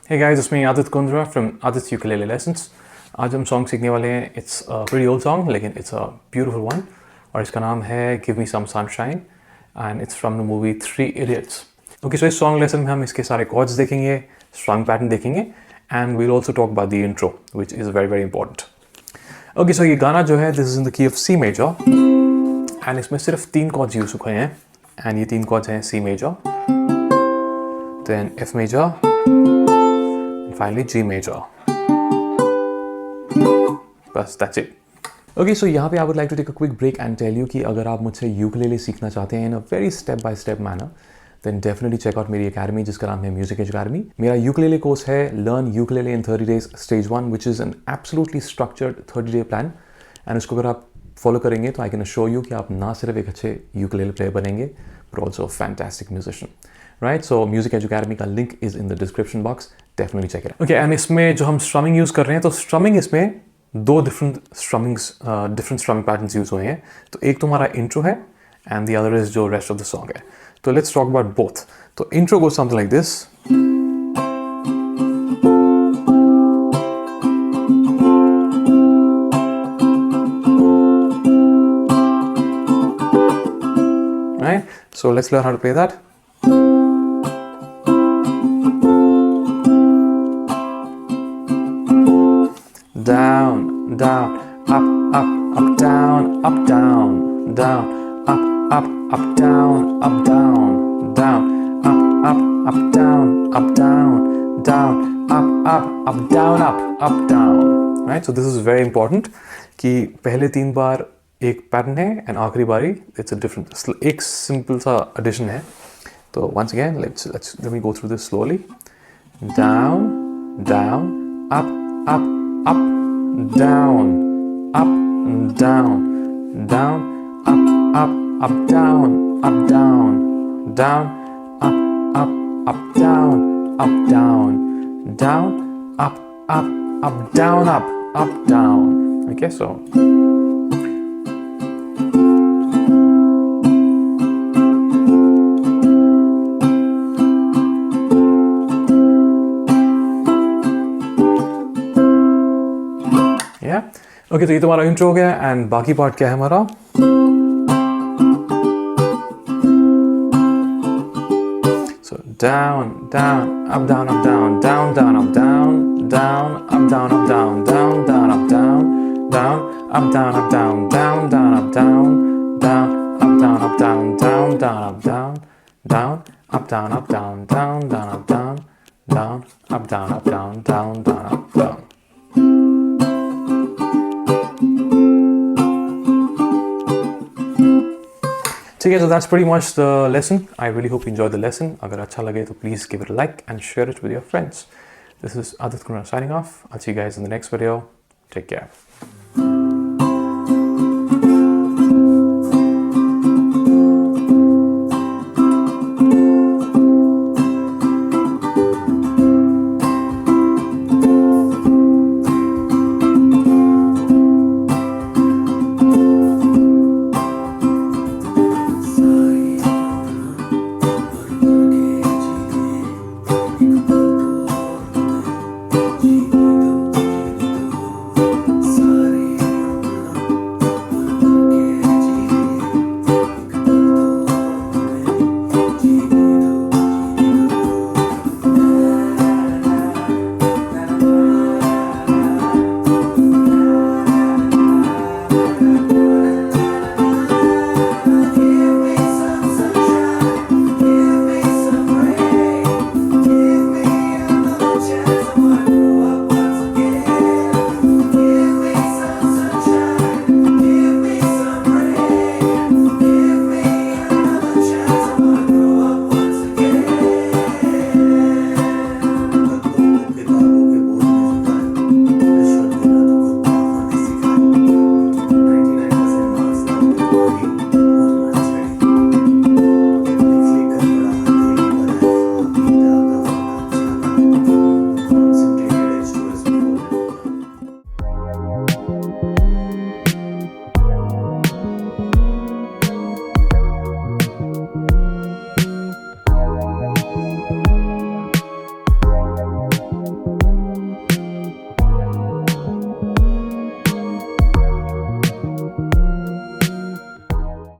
Hey guys, it's me Adit from Adit's Ukulele Lessons. आज हम song सीखने वाले हैं. It's a pretty old song, लेकिन it's a beautiful one. और इसका नाम है Give Me Some Sunshine, and it's from the movie Three Idiots. Okay, so इस song lesson में हम इसके सारे chords देखेंगे, strumming pattern देखेंगे, and we'll also talk about the intro, which is very very important. Okay, so ये गाना जो है, this is in the key of C major, and इसमें सिर्फ 3 chords यूज हुए हैं, and ये 3 chords हैं C major, then F major, and finally G major. बस that's it. Okay, so यहाँ पे I would like to take a quick break and tell you कि अगर आप मुझसे ukulele सीखना चाहते हैं in a very step by step manner, then definitely check out मेरी academy जिसका नाम है Music Edge Academy. मेरा ukulele course है Learn Ukulele in 30 Days Stage 1, which is an absolutely structured 30-day plan. And इसको अगर आप follow करेंगे तो I can assure you कि आप ना सिर्फ एक अच्छे ukulele player बनेंगे, but also a fantastic musician. Right? So Music Edge Academy का link is in the description box. Definitely check it out. Okay, and इसमें जो हम strumming use कर रहे हैं, तो strumming इसमें दो different strumming patterns use हुए हैं. तो एक तुम्हारा intro है and the other is जो rest of the song है. तो let's talk about both. तो intro goes something like this. Right? So let's learn how to play that. Down, down, up, up, up, down, up, down, down, up, up, down, up, down, down, up, down, up, down, down, up, down, up, down. Right? So this is very important कि पहले 3 बार एक pattern है and आखिरी बारी it's a different, एक simple सा addition है. तो once again let me go through this slowly. Down, down, up, up, down, down, down, up, down, down, down, up, down, down, up, down, down. Okay, so. Okay, तो ये तुम्हारा intro हो गया and बाकी part क्या है हमारा. So down down up down up down down down up down down up down up down down down up down down up down up down down down up down down up down up down down down up down down up down up down down down up down down up down up down down down up down. ठीक है, so that's pretty much the lesson. I really hope you enjoyed the lesson. अगर अच्छा लगे तो please give it a like and share it with your friends. This is Adit signing off. I'll see you guys in the next video. Take care.